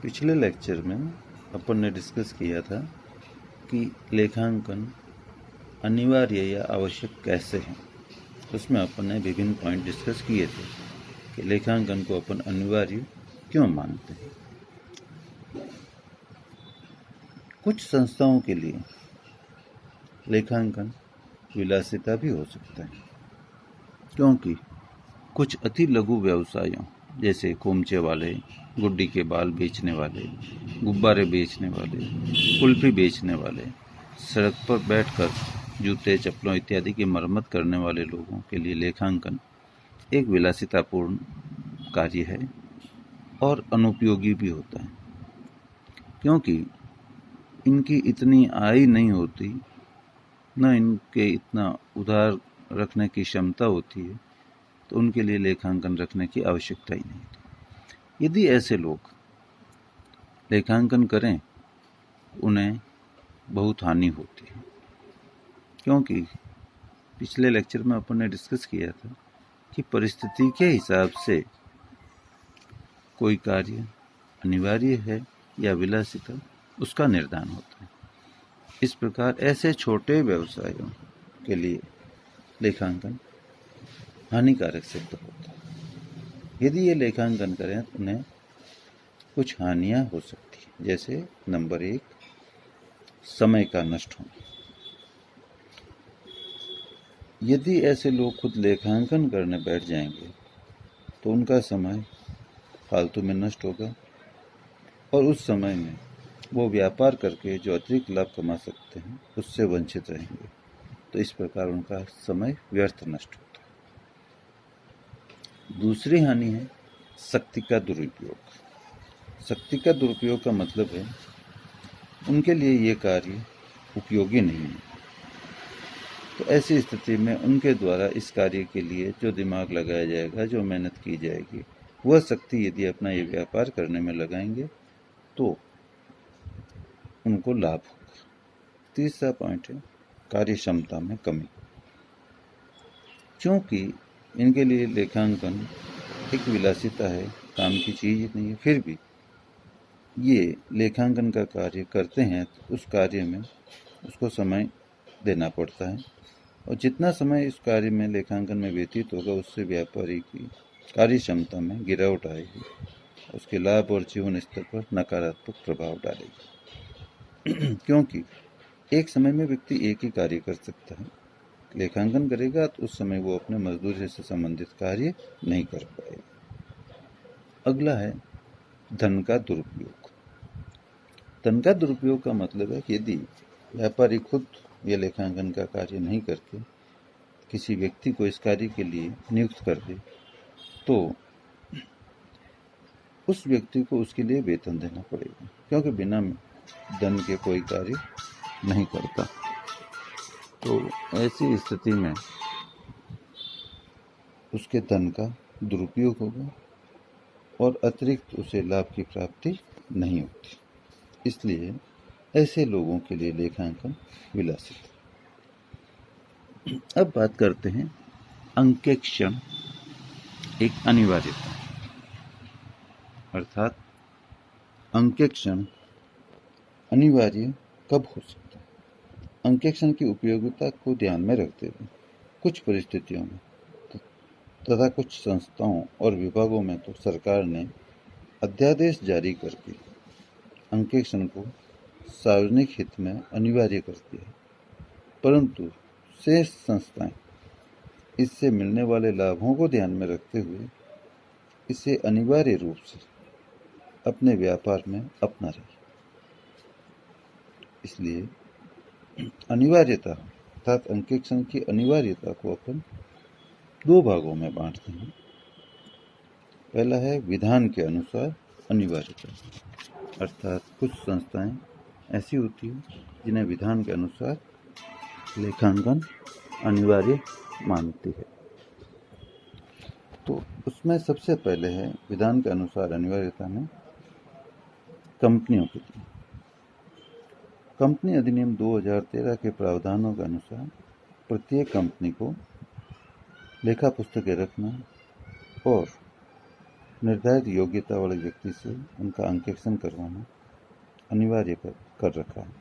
पिछले लेक्चर में अपन ने डिस्कस किया था कि लेखांकन अनिवार्य या आवश्यक कैसे है। उसमें अपन ने विभिन्न पॉइंट डिस्कस किए थे कि लेखांकन को अपन अनिवार्य क्यों मानते हैं। कुछ संस्थाओं के लिए लेखांकन विलासिता भी हो सकता है, क्योंकि कुछ अति लघु व्यवसायों जैसे खोमचे वाले, गुड्डी के बाल बेचने वाले, गुब्बारे बेचने वाले, कुल्फी बेचने वाले, सड़क पर बैठकर जूते चप्पलों इत्यादि की मरम्मत करने वाले लोगों के लिए लेखांकन एक विलासितापूर्ण कार्य है और अनुपयोगी भी होता है, क्योंकि इनकी इतनी आय नहीं होती, न इनके इतना उधार रखने की क्षमता होती है, तो उनके लिए लेखांकन रखने की आवश्यकता ही नहीं थी। यदि ऐसे लोग लेखांकन करें, उन्हें बहुत हानि होती है, क्योंकि पिछले लेक्चर में अपन ने डिस्कस किया था कि परिस्थिति के हिसाब से कोई कार्य अनिवार्य है या विलासिता उसका निर्धारण होता है। इस प्रकार ऐसे छोटे व्यवसायों के लिए लेखांकन हानिकारक सिद्ध होता है। यदि ये लेखांकन करें तो उन्हें कुछ हानियां हो सकती है, जैसे नंबर 1, समय का नष्ट होना। यदि ऐसे लोग खुद लेखांकन करने बैठ जाएंगे तो उनका समय फालतू में नष्ट होगा और उस समय में वो व्यापार करके जो अतिरिक्त लाभ कमा सकते हैं उससे वंचित रहेंगे। तो इस प्रकार उनका समय व्यर्थ नष्ट होता है। दूसरी हानि है शक्ति का दुरुपयोग। शक्ति का दुरुपयोग का मतलब है उनके लिए ये कार्य उपयोगी नहीं है। तो ऐसी स्थिति में उनके द्वारा इस कार्य के लिए जो दिमाग लगाया जाएगा, जो मेहनत की जाएगी, वह शक्ति यदि अपना ये व्यापार करने में लगाएंगे तो उनको लाभ होगा। तीसरा पॉइंट है कार्य क्षमता में कमी। क्योंकि इनके लिए लेखांकन एक विलासिता है, काम की चीज नहीं है, फिर भी ये लेखांकन का कार्य करते हैं तो उस कार्य में उसको समय देना पड़ता है, और जितना समय इस कार्य में लेखांकन में व्यतीत होगा उससे व्यापारी की कार्य क्षमता में गिरावट आएगी, उसके लाभ और जीवन स्तर पर नकारात्मक प्रभाव डालेगी। क्योंकि एक समय में व्यक्ति एक ही कार्य कर सकता है, लेखांकन करेगा तो उस समय वो अपने मजदूरी से संबंधित कार्य नहीं कर पाएगा। अगला है धन का दुरुपयोग। धन का दुरुपयोग का मतलब है कि यदि व्यापारी खुद ये लेखांकन का कार्य नहीं करके किसी व्यक्ति को इस कार्य के लिए नियुक्त कर दे तो उस व्यक्ति को उसके लिए वेतन देना पड़ेगा, क्योंकि बिना धन के कोई कार्य नहीं करता। तो ऐसी स्थिति में उसके धन का दुरुपयोग होगा और अतिरिक्त उसे लाभ की प्राप्ति नहीं होती। इसलिए ऐसे लोगों के लिए लेखांकन विलासित है। अब बात करते हैं अंकेक्षण एक अनिवार्यता, अर्थात अंकेक्षण अनिवार्य कब हो सकता है। अंकेक्षण की उपयोगिता को ध्यान में रखते हुए कुछ परिस्थितियों में तथा कुछ संस्थाओं और विभागों में तो सरकार ने अध्यादेश जारी करके अंकेक्षण को सार्वजनिक हित में अनिवार्य कर दिया है, परंतु शेष संस्थाएं इससे मिलने वाले लाभों को ध्यान में रखते हुए इसे अनिवार्य रूप से अपने व्यापार में अपना रही। इसलिए अनिवार्यता अर्थात अंकेक्षण की अनिवार्यता को अपन 2 भागों में बांटते हैं। पहला है विधान के अनुसार अनिवार्यता, अर्थात कुछ संस्थाएं ऐसी होती हैं जिन्हें विधान के अनुसार लेखांकन अनिवार्य मानती है। तो उसमें सबसे पहले है विधान के अनुसार अनिवार्यता में कंपनियों के लिए कंपनी अधिनियम 2013 के प्रावधानों के अनुसार प्रत्येक कंपनी को लेखा पुस्तकें रखना और निर्धारित योग्यता वाले व्यक्ति से उनका अंकेक्षण करवाना अनिवार्य कर रखा है।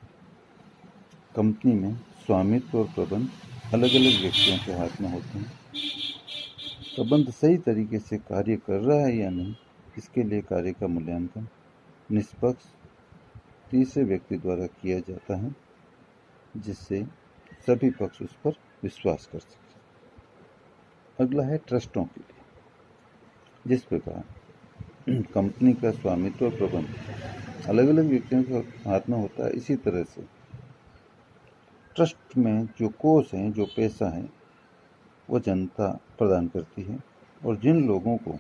कंपनी में स्वामित्व और प्रबंध अलग अलग व्यक्तियों के हाथ में होते हैं। प्रबंध सही तरीके से कार्य कर रहा है या नहीं, इसके लिए कार्य का मूल्यांकन निष्पक्ष तीसरे व्यक्ति द्वारा किया जाता है, जिससे सभी पक्ष उस पर विश्वास कर सकें। अगला है ट्रस्टों के लिए। जिस प्रकार कंपनी का स्वामित्व और प्रबंध अलग अलग व्यक्तियों के हाथ में होता है, इसी तरह से ट्रस्ट में जो कोष हैं, जो पैसा है, वो जनता प्रदान करती है और जिन लोगों को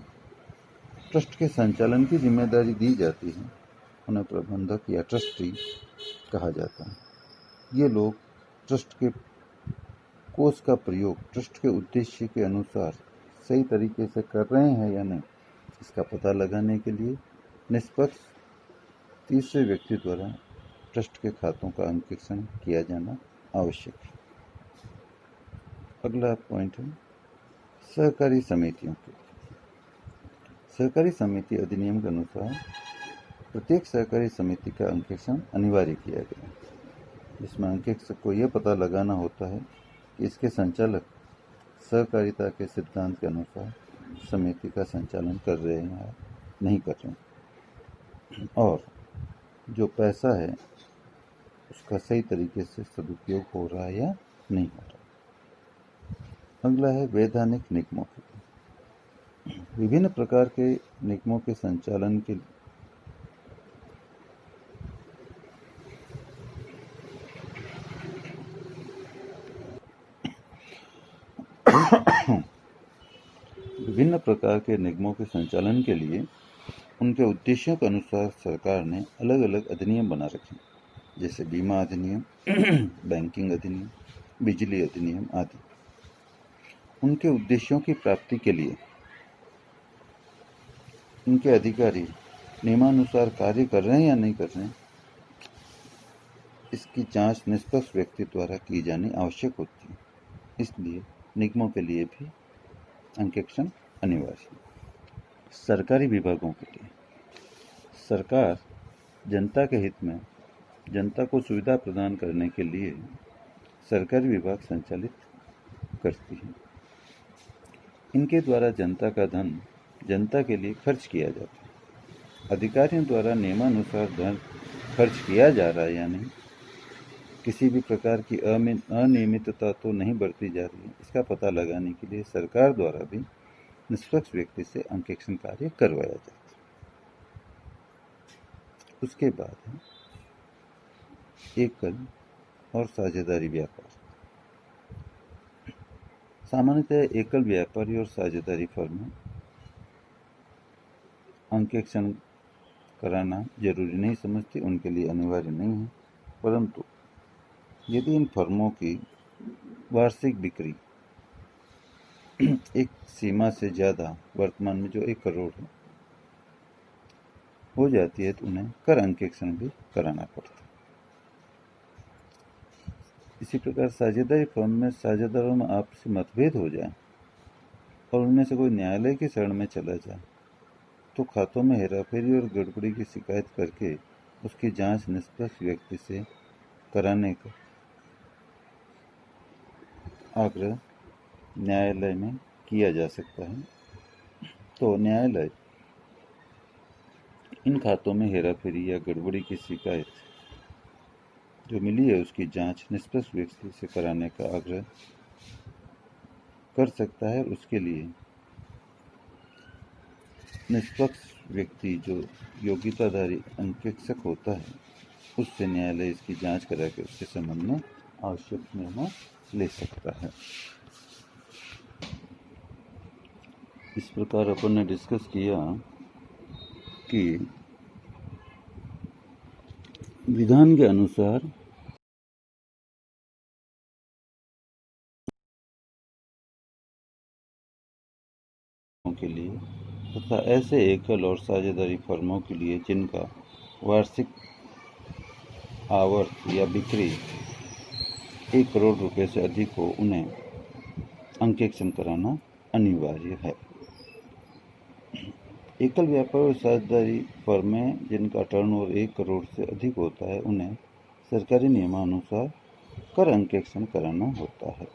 ट्रस्ट के संचालन की जिम्मेदारी दी जाती है उन्हें प्रबंधक या ट्रस्टी कहा जाता है। ये लोग ट्रस्ट के कोष का प्रयोग ट्रस्ट के उद्देश्य के अनुसार सही तरीके से कर रहे हैं या नहीं, इसका पता लगाने के लिए निष्पक्ष तीसरे व्यक्ति द्वारा ट्रस्ट के खातों का अंकेक्षण किया जाना आवश्यक है। अगला पॉइंट है सहकारी समितियों के। सहकारी समिति अधिनियम के अनुसार प्रत्येक सहकारी समिति का अंकेक्षण अनिवार्य किया गया है, जिसमें अंकेक्षक को यह पता लगाना होता है कि इसके संचालक सहकारिता के सिद्धांत के अनुसार समिति का संचालन कर रहे हैं या नहीं कर रहे हैं, और जो पैसा है उसका सही तरीके से सदुपयोग हो रहा है या नहीं हो रहा। अगला है वैधानिक निगमों के लिए। विभिन्न प्रकार के निगमों के संचालन के लिए उनके उद्देश्यों के अनुसार सरकार ने अलग अलग अधिनियम बना रखे, जैसे बीमा अधिनियम, बैंकिंग अधिनियम, बिजली अधिनियम आदि। उनके उद्देश्यों की प्राप्ति के लिए उनके अधिकारी नियमानुसार कार्य कर रहे हैं या नहीं कर रहे हैं, इसकी जांच निष्पक्ष व्यक्ति द्वारा की जानी आवश्यक होती है। इसलिए निगमों के लिए भी अंकेक्षण अनिवार्य है। सरकारी विभागों के लिए सरकार जनता के हित में जनता को सुविधा प्रदान करने के लिए सरकारी विभाग संचालित करती है। इनके द्वारा जनता का धन जनता के लिए खर्च किया जाता है। अधिकारियों द्वारा नियमानुसार धन खर्च किया जा रहा है या नहीं, किसी भी प्रकार की अनियमितता तो नहीं बरती जा रही है, इसका पता लगाने के लिए सरकार द्वारा भी निष्पक्ष व्यक्ति से अंकेक्षण कार्य करवाया जाता है। उसके बाद है एकल और साझेदारी व्यापार। सामान्यतः एकल व्यापारी और साझेदारी फर्म अंकेक्षण कराना जरूरी नहीं समझती, उनके लिए अनिवार्य नहीं है, परंतु यदि इन फर्मों की वार्षिक बिक्री एक सीमा से ज़्यादा, वर्तमान में जो 1 करोड़ है, हो जाती है तो उन्हें कर अंकेक्षण भी कराना पड़ता है। इसी प्रकार साझेदारी फर्म में साझेदारों में आपसी मतभेद हो जाए और उनमें से कोई न्यायालय की शरण में चला जाए तो खातों में हेराफेरी और गड़बड़ी की शिकायत करके उसकी जांच निष्पक्ष व्यक्ति से कराने का आग्रह न्यायालय में किया जा सकता है। तो न्यायालय इन खातों में हेराफेरी या गड़बड़ी की शिकायत जो मिली है उसकी जांच निष्पक्ष व्यक्ति से कराने का आग्रह कर सकता है। उसके लिए निष्पक्ष व्यक्ति जो योग्यताधारी अंकेक्षक होता है उससे न्यायालय इसकी जांच करा के उसके संबंध में आवश्यक निर्णय ले सकता है। इस प्रकार अपन ने डिस्कस किया कि विधान के अनुसार के लिए तथा ऐसे एकल और साझेदारी फर्मों के लिए जिनका वार्षिक आवर्त या बिक्री 1 करोड़ रुपए से अधिक हो, उन्हें अंकेक्षण कराना अनिवार्य है। एकल व्यापार और साझेदारी फर्में जिनका टर्नओवर 1 करोड़ से अधिक होता है, उन्हें सरकारी नियमानुसार कर अंकेक्षण कराना होता है।